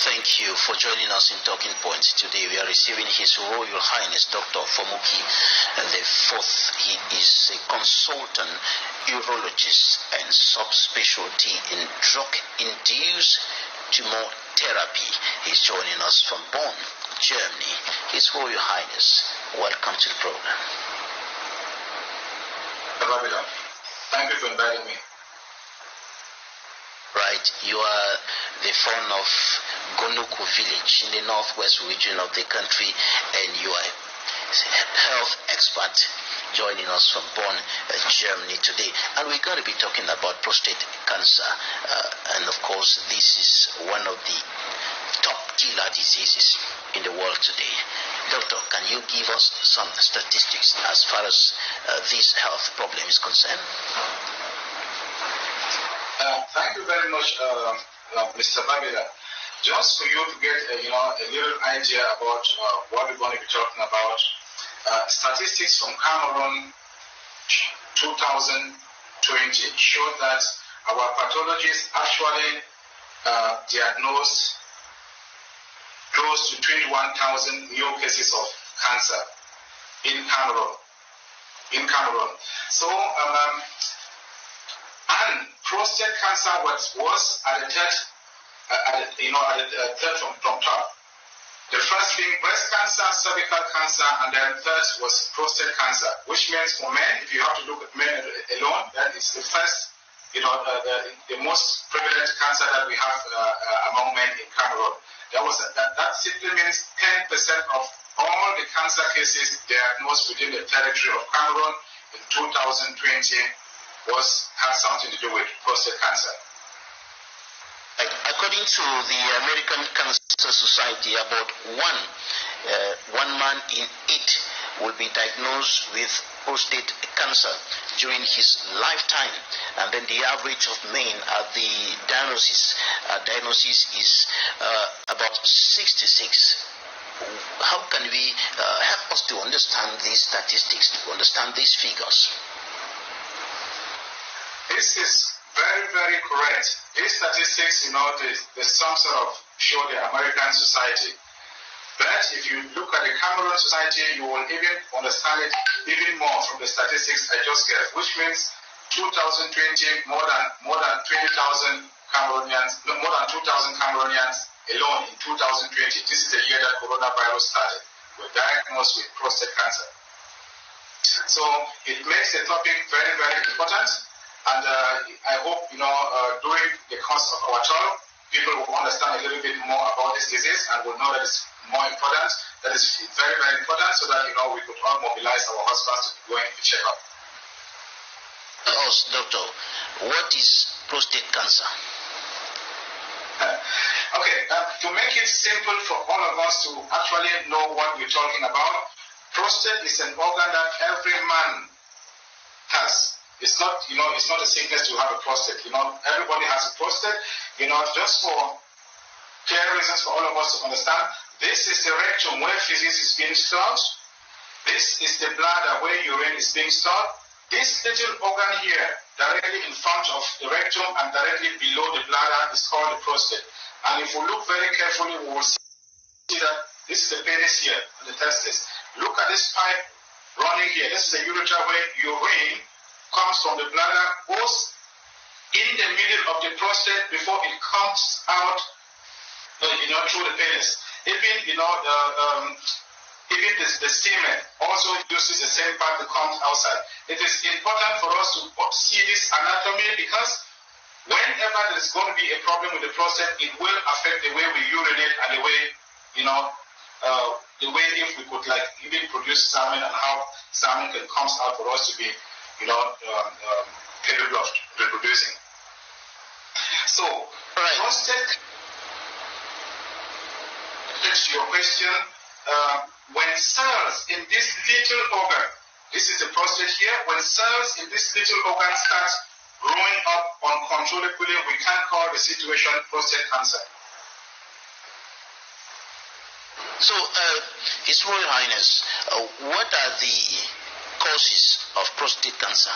Thank you for joining us in Talking Points. Today we are receiving His Royal Highness Dr. Fomuki the Fourth. He is a consultant urologist and subspecialty in drug-induced tumor therapy. He's joining us from Bonn, Germany. His Royal Highness, welcome to the program. Thank you for inviting me. Right, you are the son of Guneku village in the northwest region of the country, and you are a health expert joining us from Bonn, Germany today. And we're going to be talking about prostate cancer. And of course, this is one of the top killer diseases in the world today. Doctor, can you give us some statistics as far as this health problem is concerned? Thank you very much, Mr. Babila. Just for you to get a little idea about what we're going to be talking about, statistics from Cameroon 2020 show that our pathologists actually diagnosed close to 21,000 new cases of cancer in Cameroon. So, and prostate cancer was at the third, from top. The first being breast cancer, cervical cancer, and then third was prostate cancer, which means for men, if you have to look at men alone, that is the first, the most prevalent cancer that we have among men in Cameroon. That simply means 10% of all the cancer cases diagnosed within the territory of Cameroon in 2020 had something to do with prostate cancer. According to the American Cancer Society, about one man in 8 will be diagnosed with prostate cancer during his lifetime, and then the average of men at the diagnosis is about 66. How can we help us to understand these statistics, to understand these figures? This is very, very correct. These statistics, they some sort of show the American society. But if you look at the Cameroon society, you will even understand it even more from the statistics I just gave, which means 2020, more than 20,000 Cameroonians, more than 2,000 Cameroonians alone in 2020. This is the year that coronavirus started, were diagnosed with prostate cancer. So it makes the topic very, very important. And I hope, during the course of our talk, people will understand a little bit more about this disease and will know that it's more important, that is very, very important, so that, we could all mobilize our husbands to go in to check up. Doctor, what is prostate cancer? Okay, to make it simple for all of us to actually know what we're talking about, prostate is an organ that every man has. It's not, it's not a sickness to have a prostate. Everybody has a prostate. Just for clear reasons for all of us to understand, this is the rectum where feces is being stored. This is the bladder where urine is being stored. This little organ here, directly in front of the rectum and directly below the bladder, is called the prostate. And if we look very carefully, we will see that this is the penis here, and the testis. Look at this pipe running here. This is the ureter where urine comes from the bladder, goes in the middle of the prostate before it comes out, through the penis. Even, even the semen also uses the same part that comes outside. It is important for us to see this anatomy because whenever there's going to be a problem with the prostate, it will affect the way we urinate and the way, the way if we could even produce semen and how semen can come out for us to be capable of reproducing. So, right. Prostate, to your question, when cells in this little organ, this is the prostate here, when cells in this little organ start growing up uncontrollably, we can call the situation prostate cancer. So, His Royal Highness, what are the causes of prostate cancer?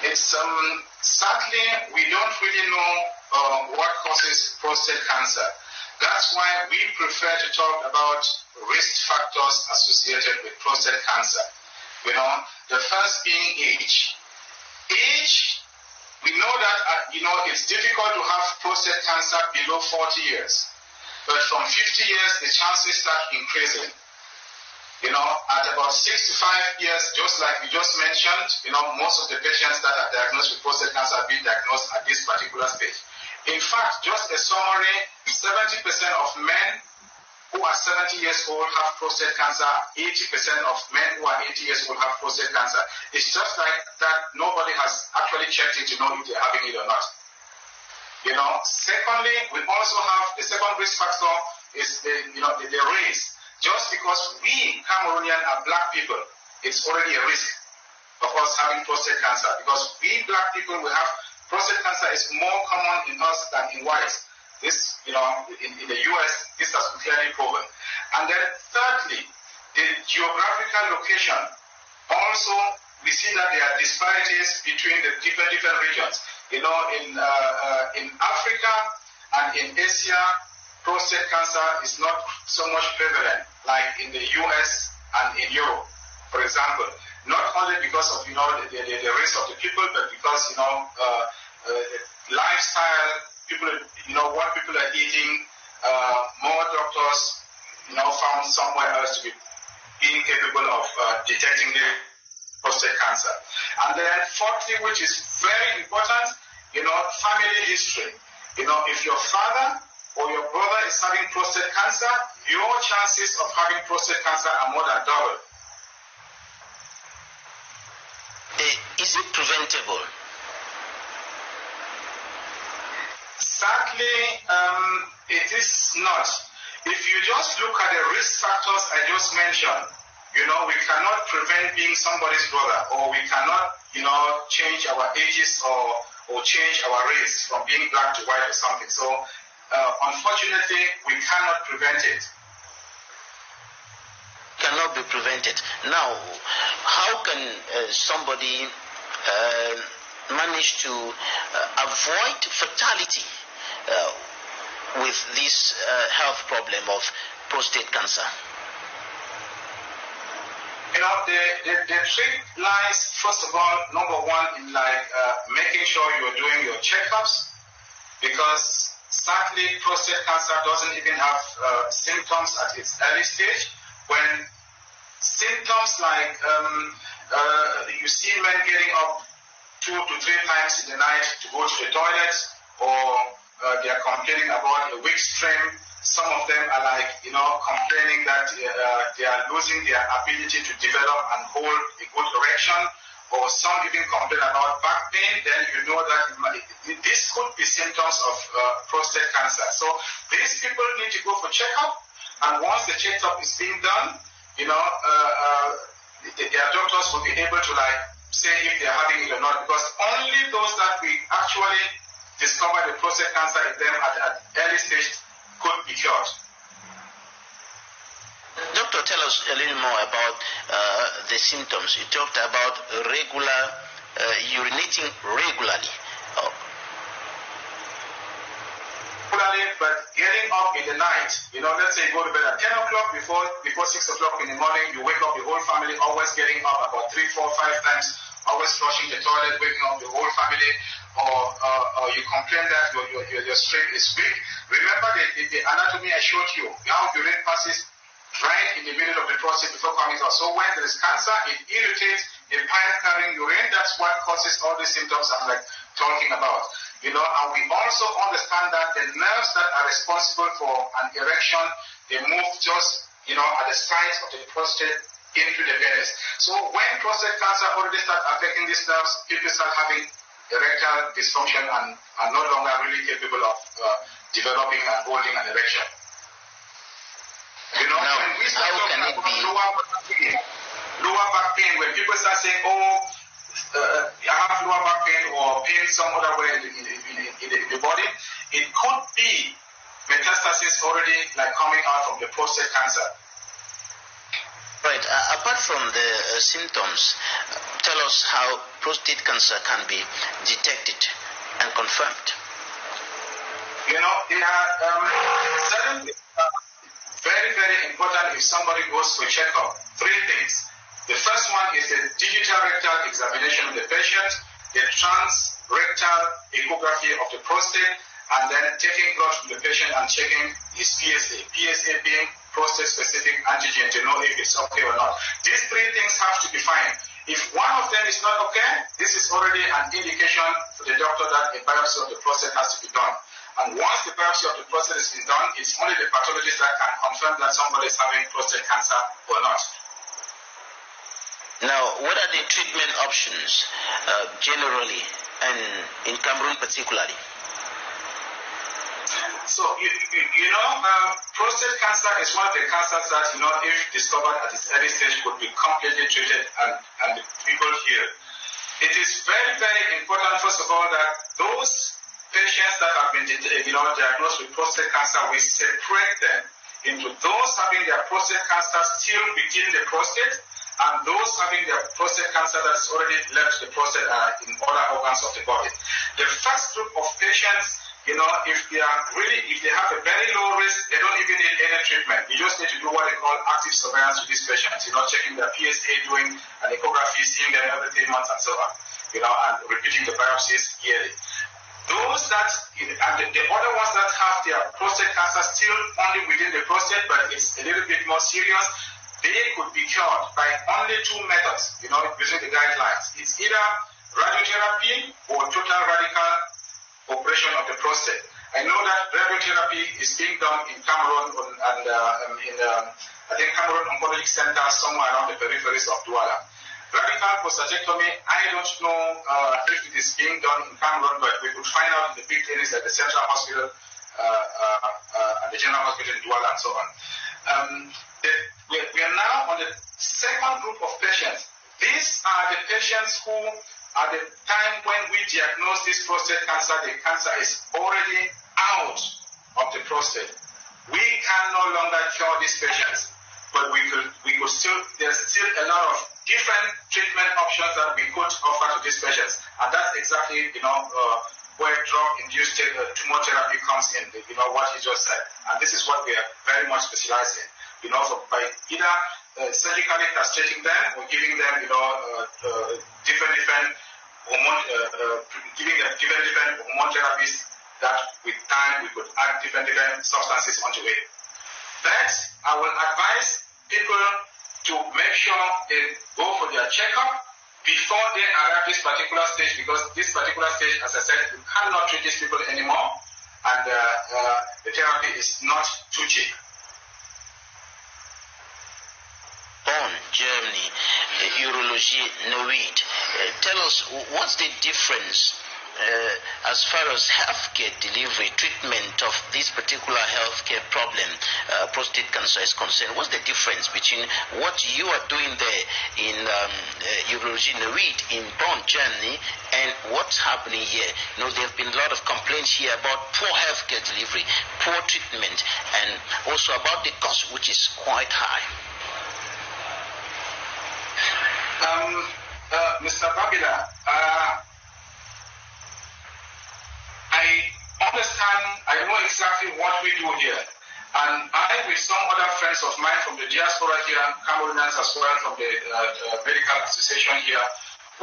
The Sadly, we don't really know what causes prostate cancer. That's why we prefer to talk about risk factors associated with prostate cancer. You know, the first being age. Age, we know that it's difficult to have prostate cancer below 40 years. But from 50 years, the chances start increasing. You know, at about 65 years, just like we just mentioned, most of the patients that are diagnosed with prostate cancer have been diagnosed at this particular stage. In fact, just a summary, 70% of men who are 70 years old have prostate cancer, 80% of men who are 80 years old have prostate cancer. It's just like that nobody has actually checked it to know if they're having it or not. You know, secondly, we also have the second risk factor is the race. Just because we Cameroonian are black people, it's already a risk of us having prostate cancer. Because we black people, we have prostate cancer is more common in us than in whites. This, in the US, this has been clearly proven. And then thirdly, the geographical location. Also, we see that there are disparities between the different regions. In Africa and in Asia, prostate cancer is not so much prevalent like in the US and in Europe, for example. Not only because of the race of the people, but because lifestyle, people, what people are eating, more doctors found somewhere else to be incapable of detecting the prostate cancer. And then fourthly, which is very important, family history. If your father or your brother is having prostate cancer, your chances of having prostate cancer are more than double. Is it preventable? Sadly, it is not. If you just look at the risk factors I just mentioned, we cannot prevent being somebody's brother, or we cannot, change our ages or change our race from being black to white or something. So, unfortunately, we cannot prevent it. Cannot be prevented. Now, how can somebody manage to avoid fatality with this health problem of prostate cancer? The trick lies, first of all, number one, in making sure you're doing your checkups, because sadly, prostate cancer doesn't even have symptoms at its early stage. When symptoms like you see men getting up 2 to 3 times in the night to go to the toilet, or they are complaining about a weak stream. Some of them are complaining that they are losing their ability to develop and hold a good erection, or some even complain about back pain. Then you know that this could be symptoms of prostate cancer. So these people need to go for checkup, and once the checkup is being done, their doctors will be able to say if they are having it or not, because only those that we actually discover the prostate cancer in them at an early stage could be cured. Doctor, tell us a little more about the symptoms. You talked about urinating regularly. But getting up in the night, let's say you go to bed at 10 o'clock, before 6 o'clock in the morning, you wake up the whole family, always getting up about 3, 4, 5 times, always flushing the toilet, waking up the whole family, or you complain that your stream is weak. Remember the anatomy I showed you, how urine passes right in the middle of the prostate before coming out. So when there is cancer, it irritates the pipe-carrying urine. That's what causes all the symptoms I'm talking about. And we also understand that the nerves that are responsible for an erection, they move just, at the site of the prostate into the penis. So when prostate cancer already starts affecting these nerves, people start having erectile dysfunction and are no longer really capable of developing and holding an erection. Now, when we start talking about lower back pain, when people start saying, I have lower back pain or pain some other way in the body, it could be metastasis already coming out from the prostate cancer. Right. Apart from the symptoms, tell us how prostate cancer can be detected and confirmed. There are certain very, very important if somebody goes for checkup. Three things. The first one is the digital rectal examination of the patient, the transrectal echography of the prostate, and then taking blood from the patient and checking his PSA. PSA being prostate-specific antigen to know if it's okay or not. These three things have to be fine. If one of them is not okay, this is already an indication for the doctor that a biopsy of the prostate has to be done. And once the biopsy of the prostate has been done, it's only the pathologist that can confirm that somebody is having prostate cancer or not. Now, what are the treatment options generally and in Cameroon particularly? So, prostate cancer is one of the cancers that, if discovered at its early stage, could be completely treated and the people here. It is very, very important, first of all, that those patients that have been diagnosed with prostate cancer, we separate them into those having their prostate cancer still within the prostate and those having their prostate cancer that has already left the prostate in other organs of the body. The first group of patients, if they have a very low risk, they don't even need any treatment. You just need to do what they call active surveillance with these patients, checking their PSA, doing an echography, seeing them every 3 months and so on, and repeating the biopsies yearly. Those that, and the other ones that have their prostate cancer still only within the prostate, but it's a little bit more serious, they could be cured by only two methods, using the guidelines. It's either radiotherapy or total radical operation of the prostate. I know that radiotherapy is being done in Cameroon and I think Cameroon Oncology Center somewhere around the peripheries of Douala. Radical prostatectomy, I don't know if it is being done in Cameroon, but we could find out in the big clinics at the Central Hospital and the General Hospital in Douala and so on. We are now on the second group of patients. These are the patients who, at the time when we diagnose this prostate cancer, the cancer is already out of the prostate. We can no longer cure these patients, but we could still, there's still a lot of different treatment options that we could offer to these patients. And that's exactly, where drug-induced tumor therapy comes in, what you just said. And this is what we are very much specialized in, by either surgically castrating them or giving them, different hormone, giving them different hormone therapies that with time we could add different substances onto it. But I will advise people to make sure they go for their checkup before they arrive this particular stage, because this particular stage, as I said, you cannot treat these people anymore, and the therapy is not too cheap. Bonn, Germany, urology, Norwid. Tell us, what's the difference as far as healthcare delivery, treatment of this particular healthcare problem, prostate cancer is concerned? What's the difference between what you are doing there in urology, Norwid, in Bonn, Germany, and what's happening here? There have been a lot of complaints here about poor healthcare delivery, poor treatment, and also about the cost, which is quite high. Mr. Babila, I understand, I know exactly what we do here. And I, with some other friends of mine from the diaspora here, Cameroonians as well, from the medical association here,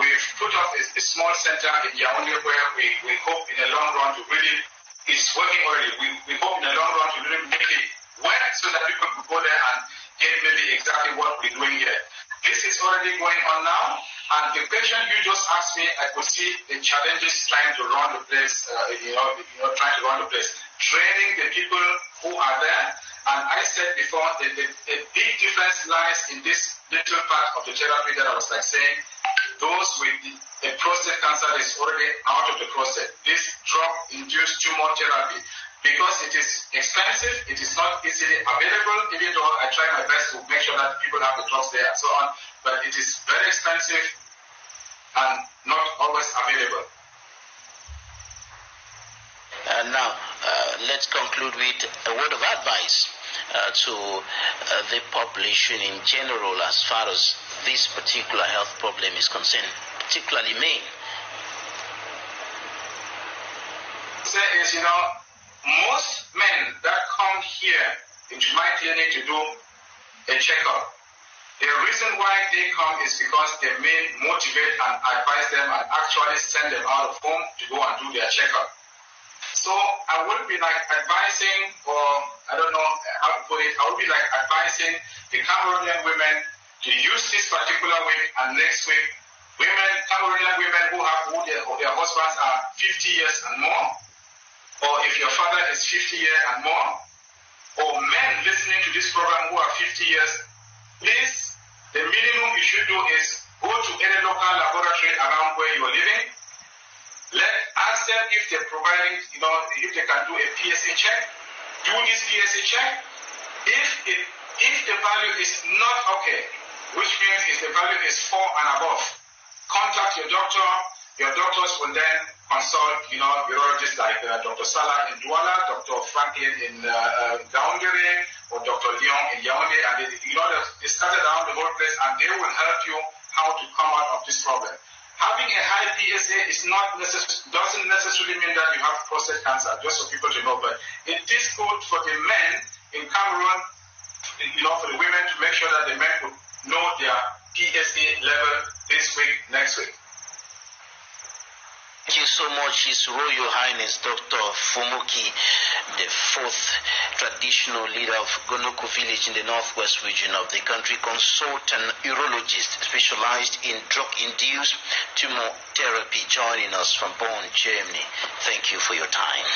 we've put up a small center in Yaoundé where we hope in the long run to really, it's working already, we hope in the long run to really make it work so that people could go there and get maybe exactly what we're doing here. This is already going on now, and the question you just asked me, I could see the challenges trying to run the place, trying to run the place, training the people who are there. And I said before, the big difference lies in this little part of the therapy that I was saying, those with the prostate cancer that is already out of the prostate, this drug-induced tumor therapy. Because it is expensive, it is not easily available, even though I try my best to make sure that people have the drugs there and so on, but it is very expensive and not always available. Now, let's conclude with a word of advice to the population in general as far as this particular health problem is concerned, particularly men? Say is, most men that come here into my clinic to do a checkup, the reason why they come is because they may motivate and advise them and actually send them out of home to go and do their checkup. So I would be like advising, or I don't know how to put it, I would be like advising the Cameroonian women to use this particular week and next week. Cameroonian women who their husbands are 50 years and more, or if your father is 50 years and more, or men listening to this program who are 50 years, please, the minimum you should do is go to any local laboratory around where you are living. Ask them if they're providing, if they can do a PSA check. Do this PSA check. If the value is not okay, which means if the value is 4 and above, contact your doctor. Your doctors will then consult, urologists like Dr. Salah in Douala, Dr. Franklin in Gaoundéré, or Dr. Leon in Yaoundé, and they started around the whole place, and they will help you how to come out of this problem. Having a high PSA doesn't necessarily mean that you have prostate cancer, just for people to know, but it is good for the men in Cameroon, for the women to make sure that the men would know their PSA level this week, next week. Thank you so much, His Royal Highness Dr. Fomuki, the 4th traditional leader of Guneku village in the northwest region of the country, consultant urologist specialized in drug-induced tumor therapy, joining us from Bonn, Germany. Thank you for your time.